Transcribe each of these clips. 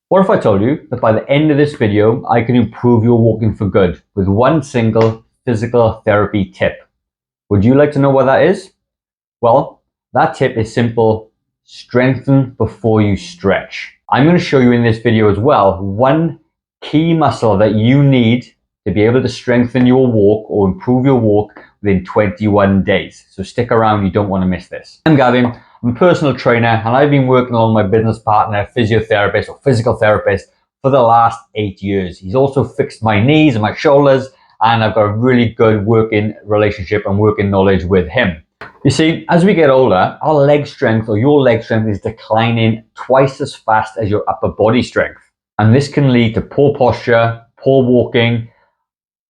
What if I told you that by the end of this video, I can improve your walking for good with one single physical therapy tip? Would you like to know what that is? Well, that tip is simple: strengthen before you stretch. I'm going to show you in this video as well one key muscle that you need to be able to strengthen your walk or improve your walk within 21 days. So stick around, you don't want to miss this. I'm Gavin. I'm a personal trainer and I've been working on my business partner, physiotherapist or physical therapist for the last 8 years. He's also fixed my knees and my shoulders, and I've got a really good working relationship and working knowledge with him. You see, as we get older, our leg strength or your leg strength is declining twice as fast as your upper body strength. And this can lead to poor posture, poor walking,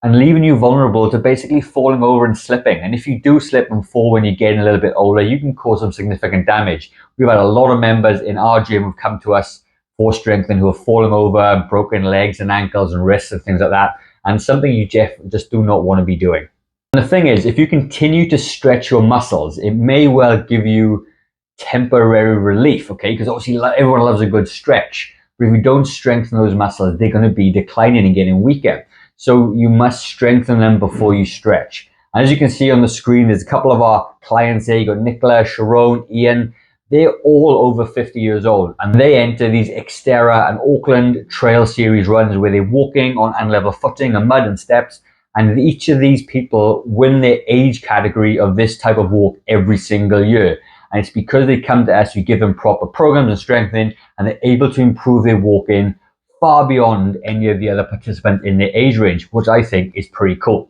and leaving you vulnerable to basically falling over and slipping. And if you do slip and fall when you're getting a little bit older, you can cause some significant damage. We've had a lot of members in our gym who've come to us for strengthening who have fallen over and broken legs and ankles and wrists and things like that. And something you just do not want to be doing. And the thing is, if you continue to stretch your muscles, it may well give you temporary relief, okay? Because obviously everyone loves a good stretch. But if you don't strengthen those muscles, they're going to be declining and getting weaker. So you must strengthen them before you stretch. And as you can see on the screen, there's a couple of our clients here. You got Nicola, Sharon, Ian. They're all over 50 years old, and they enter these Xterra and Auckland Trail Series runs where they're walking on unlevel footing and mud and steps. And each of these people win their age category of this type of walk every single year. And it's because they come to us, we give them proper programs and strengthening, and they're able to improve their walking far beyond any of the other participants in their age range, which I think is pretty cool.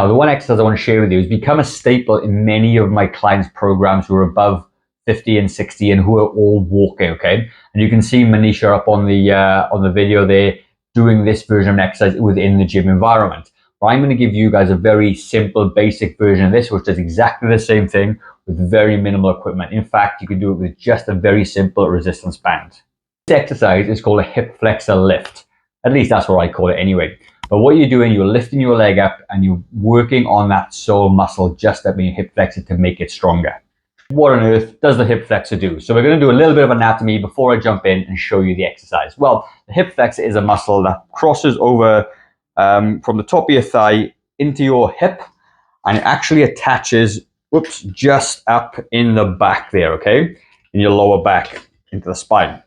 Now, the one exercise I want to share with you has become a staple in many of my clients' programs who are above 50 and 60 and who are all walking, okay? And you can see Manisha up on the video there doing this version of an exercise within the gym environment. But I'm going to give you guys a very simple, basic version of this, which does exactly the same thing with very minimal equipment. In fact, you can do it with just a very simple resistance band. This exercise is called a hip flexor lift. At least that's what I call it anyway. But what you're doing, you're lifting your leg up and you're working on that sole muscle just up in your hip flexor to make it stronger. What on earth does the hip flexor do? So we're going to do a little bit of anatomy before I jump in and show you the exercise. Well, the hip flexor is a muscle that crosses over from the top of your thigh into your hip, and it actually attaches, just up in the back there, okay? In your lower back, into the spine.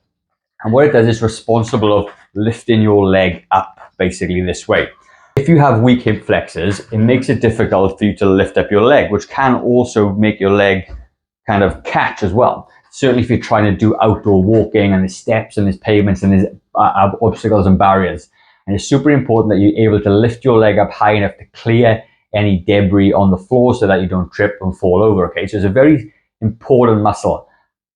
And what it does is responsible of lifting your leg up basically this way. If you have weak hip flexors, it makes it difficult for you to lift up your leg, which can also make your leg kind of catch as well. Certainly if you're trying to do outdoor walking and there's steps and there's pavements and there's obstacles and barriers. And it's super important that you're able to lift your leg up high enough to clear any debris on the floor so that you don't trip and fall over, okay? So it's a very important muscle.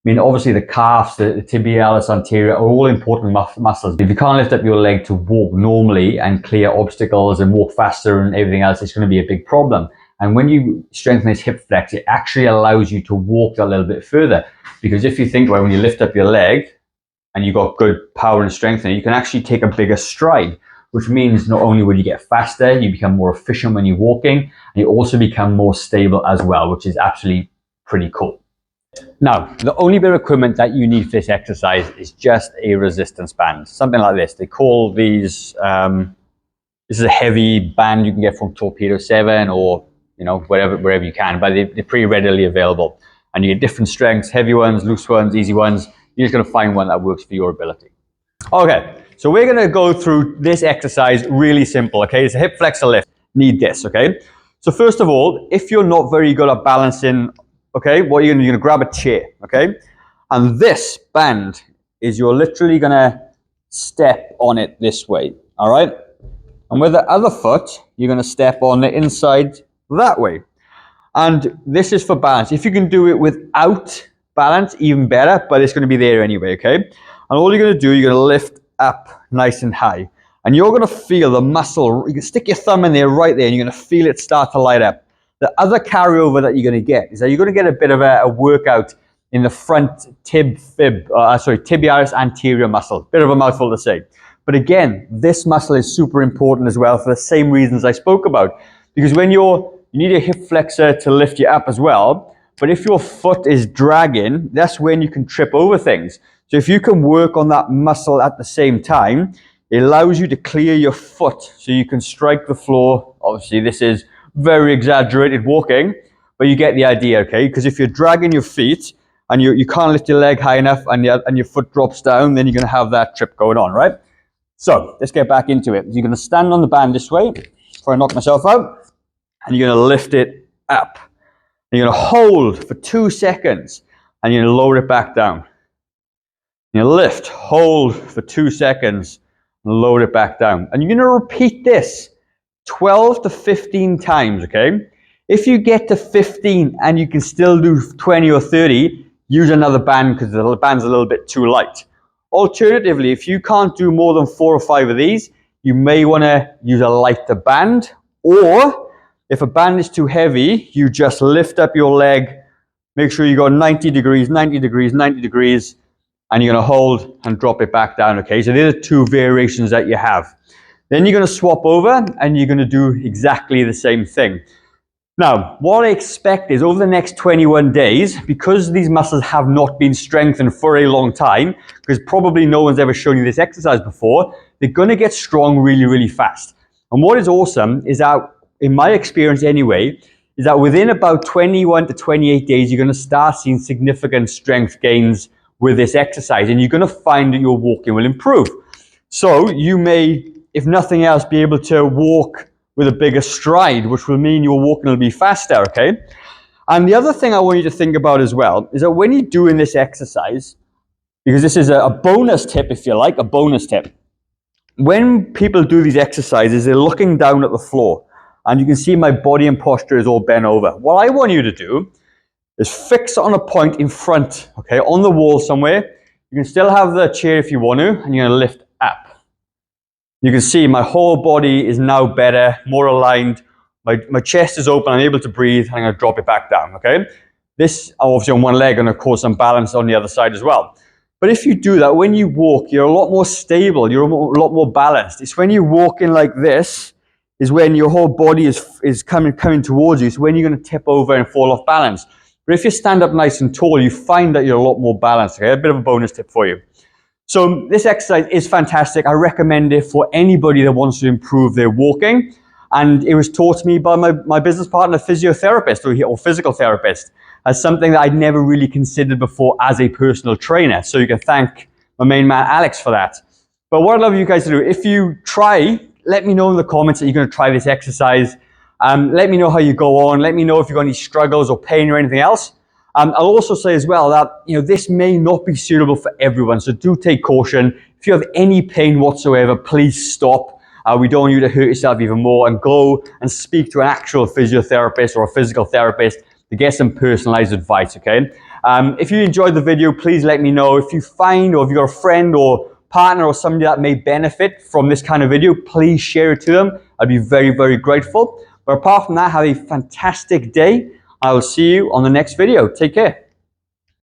I mean, obviously the calves, the tibialis anterior are all important muscles. If you can't lift up your leg to walk normally and clear obstacles and walk faster and everything else, it's going to be a big problem. And when you strengthen this hip flex, it actually allows you to walk a little bit further. Because if you think about it, when you lift up your leg and you've got good power and strength, you can actually take a bigger stride, which means not only will you get faster, you become more efficient when you're walking, and you also become more stable as well, which is absolutely pretty cool. Now, the only bit of equipment that you need for this exercise is just a resistance band, something like this. They call these, this is a heavy band you can get from Torpedo 7 or, you know, wherever you can, but they're pretty readily available. And you get different strengths, heavy ones, loose ones, easy ones. You're just going to find one that works for your ability. Okay, so we're going to go through this exercise really simple, okay? It's a hip flexor lift. Need this, okay? So first of all, if you're not very good at balancing, okay, what you're going to grab a chair, okay? And this band is you're literally going to step on it this way, all right? And with the other foot, you're going to step on the inside that way. And this is for balance. If you can do it without balance, even better, but it's going to be there anyway, okay? And all you're going to do, you're going to lift up nice and high. And you're going to feel the muscle. You can stick your thumb in there right there, and you're going to feel it start to light up. The other carryover that you're going to get is that you're going to get a bit of a workout in the front tibialis anterior muscle. Bit of a mouthful to say. But again, this muscle is super important as well for the same reasons I spoke about. Because when you need a hip flexor to lift you up as well. But if your foot is dragging, that's when you can trip over things. So if you can work on that muscle at the same time, it allows you to clear your foot so you can strike the floor. Obviously, this is very exaggerated walking, but you get the idea, okay? Because if you're dragging your feet and you can't lift your leg high enough and your foot drops down, then you're going to have that trip going on, right? So let's get back into it. You're going to stand on the band this way before I knock myself out, and you're going to lift it up. And you're going to hold for 2 seconds, and you're going to lower it back down. You lift, hold for 2 seconds, and lower it back down. And you're going to repeat this 12 to 15 times, okay? If you get to 15 and you can still do 20 or 30, use another band because the band's a little bit too light. Alternatively, if you can't do more than 4 or 5 of these, you may want to use a lighter band, or if a band is too heavy, you just lift up your leg, make sure you go 90 degrees, 90 degrees, 90 degrees, and you're going to hold and drop it back down, okay? So these are 2 variations that you have. Then you're going to swap over and you're going to do exactly the same thing. Now, what I expect is over the next 21 days, because these muscles have not been strengthened for a long time, because probably no one's ever shown you this exercise before, they're going to get strong really, really fast. And what is awesome is that, in my experience anyway, is that within about 21 to 28 days, you're going to start seeing significant strength gains with this exercise, and you're going to find that your walking will improve. So you may, if nothing else, be able to walk with a bigger stride, which will mean your walking will be faster, okay? And the other thing I want you to think about as well is that when you're doing this exercise, because this is a bonus tip, if you like, a bonus tip. When people do these exercises, they're looking down at the floor, and you can see my body and posture is all bent over. What I want you to do is fix on a point in front, okay, on the wall somewhere. You can still have the chair if you want to, and you're going to lift up. You can see my whole body is now better, more aligned. My chest is open, I'm able to breathe, and I'm going to drop it back down, okay? This, obviously on one leg, and of course some balance on the other side as well. But if you do that, when you walk, you're a lot more stable, you're a lot more balanced. It's when you're walking like this, is when your whole body is coming towards you. So when you're going to tip over and fall off balance. But if you stand up nice and tall, you find that you're a lot more balanced, okay? A bit of a bonus tip for you. So this exercise is fantastic. I recommend it for anybody that wants to improve their walking. And it was taught to me by my business partner, physiotherapist or physical therapist, as something that I'd never really considered before as a personal trainer. So you can thank my main man, Alex, for that. But what I'd love you guys to do, if you try, let me know in the comments that you're going to try this exercise. Let me know how you go on. Let me know if you've got any struggles or pain or anything else. I'll also say as well that, this may not be suitable for everyone, so do take caution. If you have any pain whatsoever, please stop. We don't want you to hurt yourself even more, and go and speak to an actual physiotherapist or a physical therapist to get some personalized advice, okay? If you enjoyed the video, please let me know. If you find, or if you've got a friend or partner or somebody that may benefit from this kind of video, please share it to them. I'd be very, very grateful. But apart from that, have a fantastic day. I will see you on the next video. Take care.